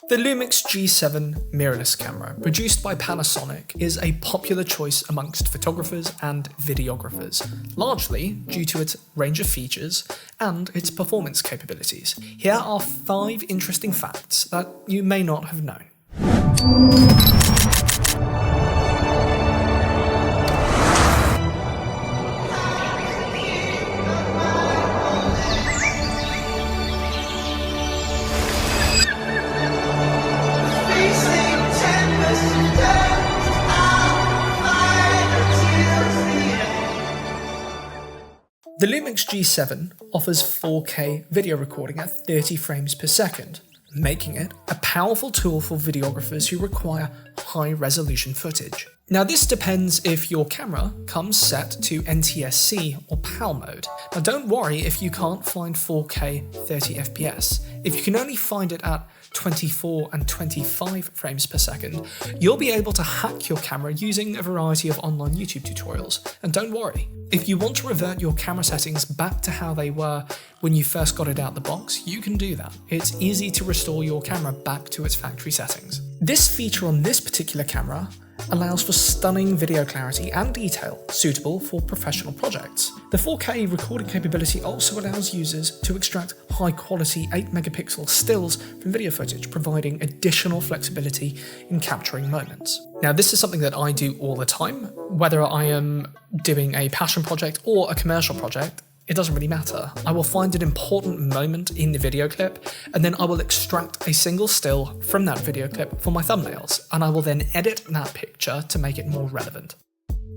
The LUMIX G7 mirrorless camera, produced by Panasonic, is a popular choice amongst photographers and videographers, largely due to its range of features and its performance capabilities. Here are 5 interesting facts that you may not have known. The LUMIX G7 offers 4K video recording at 30 frames per second, making it a powerful tool for videographers who require high-resolution footage. Now, this depends if your camera comes set to NTSC or PAL mode. Now, don't worry if you can't find 4K 30 FPS. If you can only find it at 24 and 25 frames per second, you'll be able to hack your camera using a variety of online YouTube tutorials. And don't worry, if you want to revert your camera settings back to how they were when you first got it out the box, you can do that. It's easy to restore your camera back to its factory settings. This feature on this particular camera allows for stunning video clarity and detail suitable for professional projects. The 4K recording capability also allows users to extract high-quality 8-megapixel stills from video footage, providing additional flexibility in capturing moments. Now, this is something that I do all the time, whether I am doing a passion project or a commercial project. It doesn't really matter. I will find an important moment in the video clip, and then I will extract a single still from that video clip for my thumbnails, and I will then edit that picture to make it more relevant.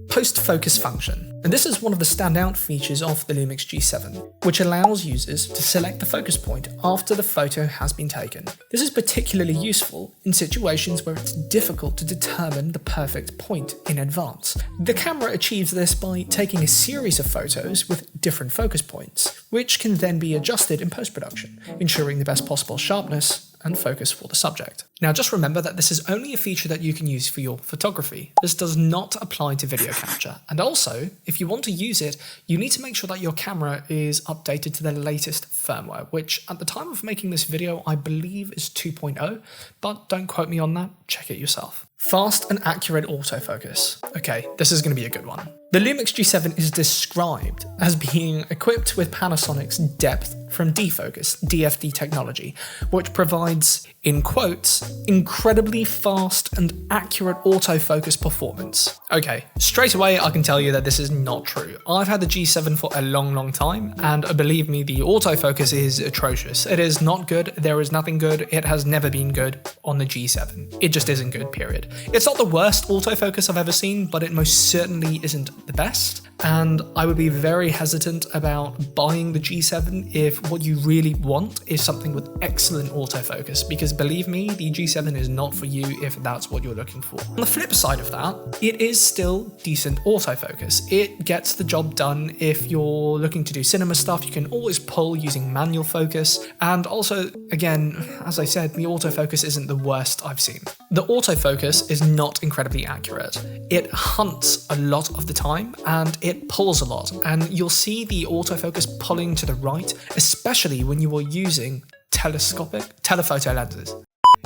Post-focus function. And this is one of the standout features of the LUMIX G7, which allows users to select the focus point after the photo has been taken. This is particularly useful in situations where it's difficult to determine the perfect point in advance. The camera achieves this by taking a series of photos with different focus points, which can then be adjusted in post-production, ensuring the best possible sharpness and focus for the subject. Now, just remember that this is only a feature that you can use for your photography. This does not apply to video capture. And also, if you want to use it, you need to make sure that your camera is updated to the latest firmware, which at the time of making this video, I believe is 2.0, but don't quote me on that, check it yourself. Fast and accurate autofocus. Okay, this is going to be a good one. The LUMIX G7 is described as being equipped with Panasonic's depth from defocus, DFD technology, which provides, in quotes, incredibly fast and accurate autofocus performance. Okay, straight away I can tell you that this is not true. I've had the G7 for a long time, and believe me, the autofocus is atrocious. It is not good, there is nothing good, it has never been good on the G7. It just isn't good, period. It's not the worst autofocus I've ever seen, but it most certainly isn't the best, and I would be very hesitant about buying the G7 if what you really want is something with excellent autofocus, because believe me, the G7 is not for you if that's what you're looking for. On the flip side of that, it is still decent autofocus. It gets the job done. If you're looking to do cinema stuff, you can always pull using manual focus, and also, again, as I said, the autofocus isn't the worst I've seen. The autofocus is not incredibly accurate. It hunts a lot of the time, and it pulls a lot, and you'll see the autofocus pulling to the right, especially when you are using telephoto lenses.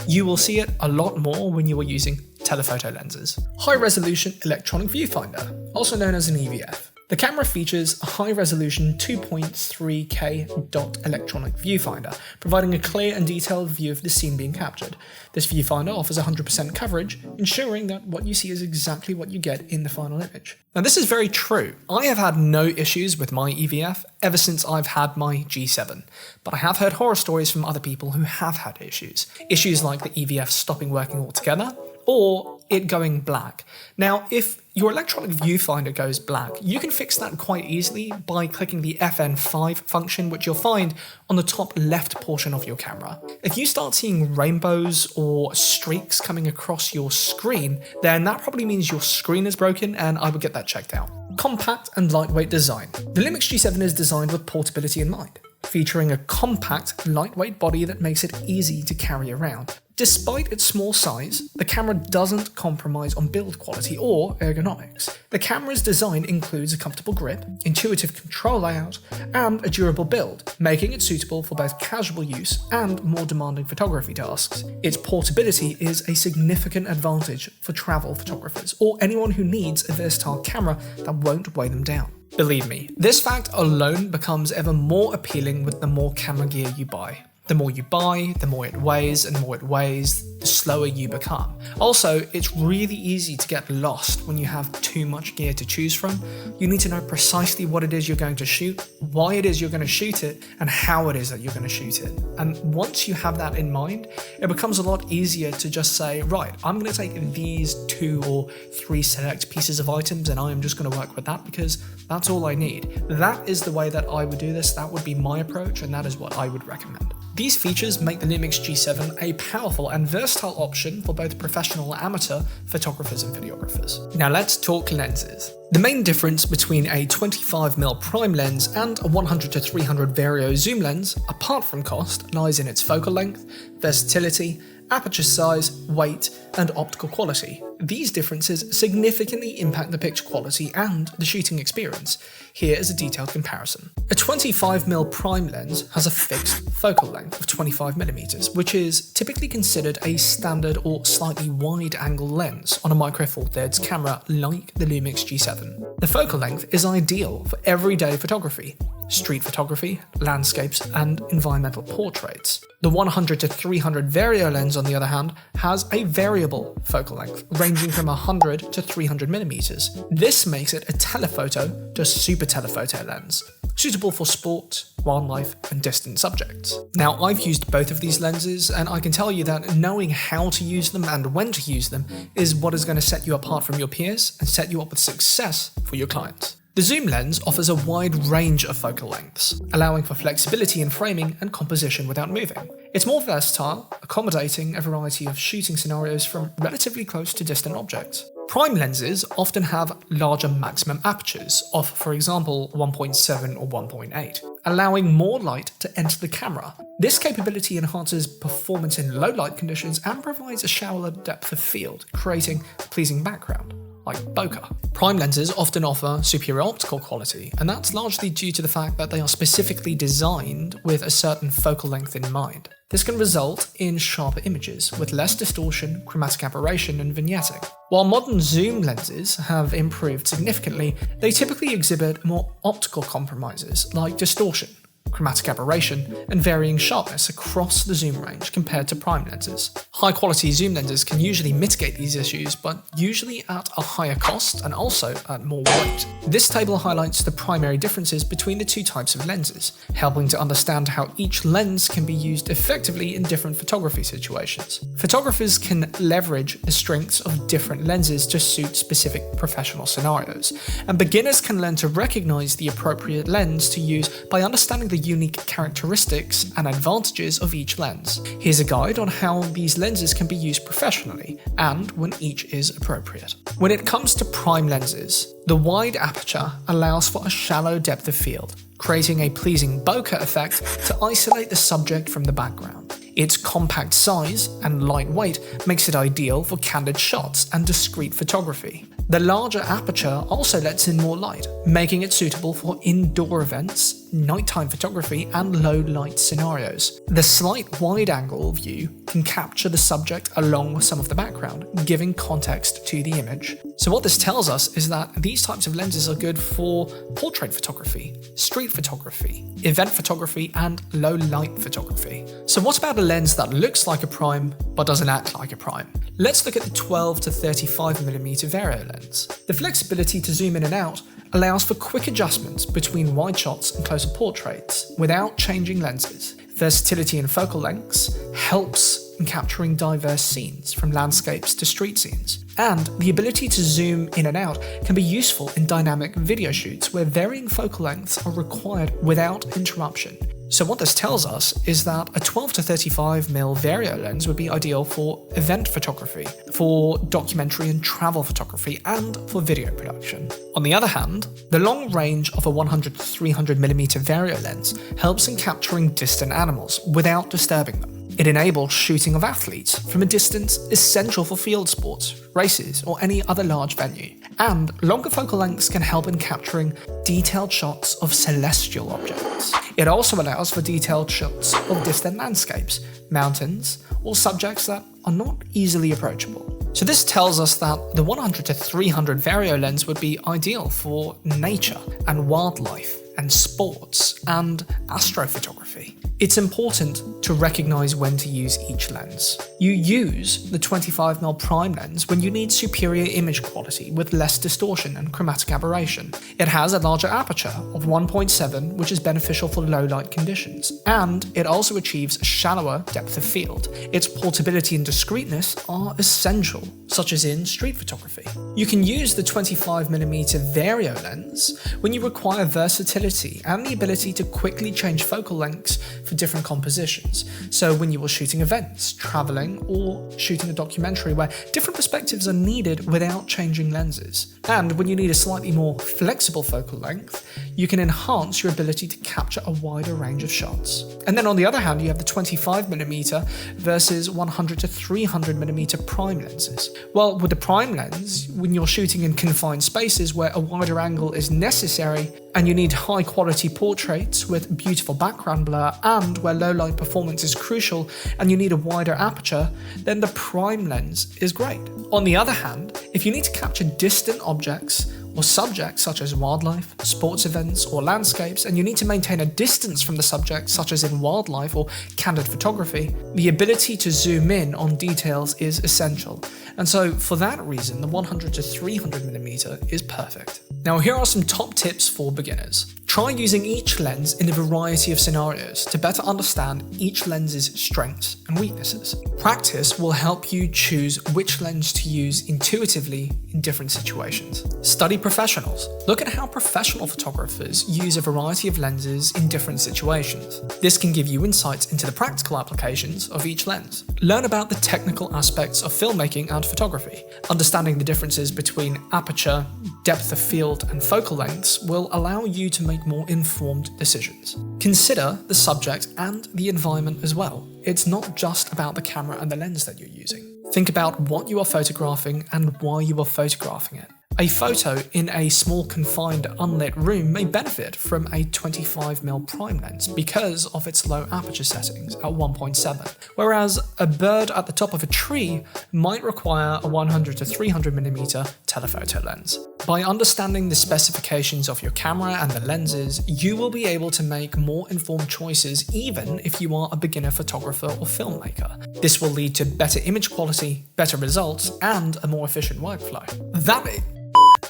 You will see it a lot more when you are using telephoto lenses. High-resolution electronic viewfinder, also known as an EVF. The camera features a high-resolution 2.3K dot electronic viewfinder, providing a clear and detailed view of the scene being captured. This viewfinder offers 100% coverage, ensuring that what you see is exactly what you get in the final image. Now, this is very true. I have had no issues with my EVF ever since I've had my G7, but I have heard horror stories from other people who have had issues. Issues like the EVF stopping working altogether, or it going black. Now, if your electronic viewfinder goes black, you can fix that quite easily by clicking the FN5 function, which you'll find on the top left portion of your camera. If you start seeing rainbows or streaks coming across your screen, then that probably means your screen is broken, and I would get that checked out. Compact and lightweight design. The LUMIX G7 is designed with portability in mind, featuring a compact, lightweight body that makes it easy to carry around. Despite its small size, the camera doesn't compromise on build quality or ergonomics. The camera's design includes a comfortable grip, intuitive control layout, and a durable build, making it suitable for both casual use and more demanding photography tasks. Its portability is a significant advantage for travel photographers or anyone who needs a versatile camera that won't weigh them down. Believe me, this fact alone becomes ever more appealing with the more camera gear you buy. The more you buy, the more it weighs, and the more it weighs, the slower you become. Also, it's really easy to get lost when you have too much gear to choose from. You need to know precisely what it is you're going to shoot, why it is you're going to shoot it, and how it is that you're going to shoot it. And once you have that in mind, it becomes a lot easier to just say, right, I'm going to take these 2 or 3 select pieces of items and I am just going to work with that because that's all I need. That is the way that I would do this, that would be my approach, and that is what I would recommend. These features make the LUMIX G7 a powerful and versatile option for both professional and amateur photographers and videographers. Now let's talk lenses. The main difference between a 25mm prime lens and a 100-300 vario zoom lens, apart from cost, lies in its focal length, versatility, aperture size, weight, and optical quality. These differences significantly impact the picture quality and the shooting experience. Here is a detailed comparison. A 25mm prime lens has a fixed focal length of 25mm, which is typically considered a standard or slightly wide-angle lens on a micro four thirds camera like the LUMIX G7. The focal length is ideal for everyday photography, street photography, landscapes, and environmental portraits. The 100-300 vario lens, on the other hand, has a variable focal length, ranging from 100 to 300mm. This makes it a telephoto to super telephoto lens, suitable for sport, wildlife, and distant subjects. Now, I've used both of these lenses, and I can tell you that knowing how to use them and when to use them is what is going to set you apart from your peers and set you up with success for your clients. The zoom lens offers a wide range of focal lengths, allowing for flexibility in framing and composition without moving. It's more versatile, accommodating a variety of shooting scenarios from relatively close to distant objects. Prime lenses often have larger maximum apertures of, for example, 1.7 or 1.8, allowing more light to enter the camera. This capability enhances performance in low light conditions and provides a shallower depth of field, creating a pleasing background, like bokeh. Prime lenses often offer superior optical quality, and that's largely due to the fact that they are specifically designed with a certain focal length in mind. This can result in sharper images with less distortion, chromatic aberration, and vignetting. While modern zoom lenses have improved significantly, they typically exhibit more optical compromises like distortion, chromatic aberration, and varying sharpness across the zoom range compared to prime lenses. High-quality zoom lenses can usually mitigate these issues, but usually at a higher cost and also at more weight. This table highlights the primary differences between the two types of lenses, helping to understand how each lens can be used effectively in different photography situations. Photographers can leverage the strengths of different lenses to suit specific professional scenarios, and beginners can learn to recognize the appropriate lens to use by understanding the unique characteristics and advantages of each lens. Here's a guide on how these lenses can be used professionally and when each is appropriate. When it comes to prime lenses, the wide aperture allows for a shallow depth of field, creating a pleasing bokeh effect to isolate the subject from the background. Its compact size and light weight makes it ideal for candid shots and discreet photography. The larger aperture also lets in more light, making it suitable for indoor events, nighttime photography, and low light scenarios. The slight wide-angle view can capture the subject along with some of the background, giving context to the image. So what this tells us is that these types of lenses are good for portrait photography, street photography, event photography, and low light photography. So what about a lens that looks like a prime but doesn't act like a prime? Let's look at the 12-35mm vario lens. The flexibility to zoom in and out allows for quick adjustments between wide shots and closer portraits without changing lenses. Versatility in focal lengths helps in capturing diverse scenes, from landscapes to street scenes. And the ability to zoom in and out can be useful in dynamic video shoots where varying focal lengths are required without interruption. So what this tells us is that a 12-35mm vario lens would be ideal for event photography, for documentary and travel photography, and for video production. On the other hand, the long range of a 100-300mm vario lens helps in capturing distant animals without disturbing them. It enables shooting of athletes from a distance essential for field sports, races, or any other large venue. And longer focal lengths can help in capturing detailed shots of celestial objects. It also allows for detailed shots of distant landscapes, mountains, or subjects that are not easily approachable. So this tells us that the 100 to 300 vario lens would be ideal for nature and wildlife and sports and astrophotography. It's important to recognize when to use each lens. You use the 25mm prime lens when you need superior image quality with less distortion and chromatic aberration. It has a larger aperture of 1.7, which is beneficial for low light conditions, and it also achieves shallower depth of field. Its portability and discreteness are essential, such as in street photography. You can use the 25mm vario lens when you require versatility and the ability to quickly change focal lengths for different compositions. So when you are shooting events, traveling, or shooting a documentary where different perspectives are needed without changing lenses. And when you need a slightly more flexible focal length, you can enhance your ability to capture a wider range of shots. And then on the other hand, you have the 25mm versus 100 to 300mm prime lenses. Well, with the prime lens, when you're shooting in confined spaces where a wider angle is necessary and you need high quality portraits with beautiful background blur and where low light performance is crucial and you need a wider aperture, then the prime lens is great. On the other hand, if you need to capture distant objects or subjects such as wildlife, sports events, or landscapes, and you need to maintain a distance from the subject such as in wildlife or candid photography, the ability to zoom in on details is essential. And so for that reason, the 100 to 300mm is perfect. Now here are some top tips for beginners. Try using each lens in a variety of scenarios to better understand each lens's strengths and weaknesses. Practice will help you choose which lens to use intuitively in different situations. Study professionals. Look at how professional photographers use a variety of lenses in different situations. This can give you insights into the practical applications of each lens. Learn about the technical aspects of filmmaking and photography. Understanding the differences between aperture, depth of field, and focal lengths will allow you to make more informed decisions. Consider the subject and the environment as well. It's not just about the camera and the lens that you're using. Think about what you are photographing and why you are photographing it. A photo in a small confined unlit room may benefit from a 25mm prime lens because of its low aperture settings at 1.7, whereas a bird at the top of a tree might require a 100 to 300mm telephoto lens. By understanding the specifications of your camera and the lenses, you will be able to make more informed choices even if you are a beginner photographer or filmmaker. This will lead to better image quality, better results, and a more efficient workflow.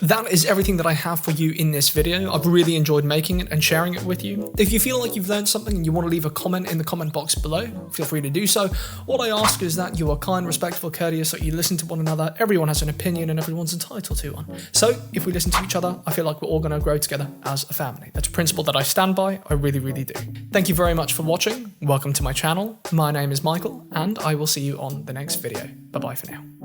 That is everything that I have for you in this video. I've really enjoyed making it and sharing it with you. If you feel like you've learned something and you want to leave a comment in the comment box below, feel free to do so. All I ask is that you are kind, respectful, courteous, that you listen to one another. Everyone has an opinion and everyone's entitled to one. So if we listen to each other, I feel like we're all going to grow together as a family. That's a principle that I stand by. I really, really do. Thank you very much for watching. Welcome to my channel. My name is Michael, and I will see you on the next video. Bye-bye for now.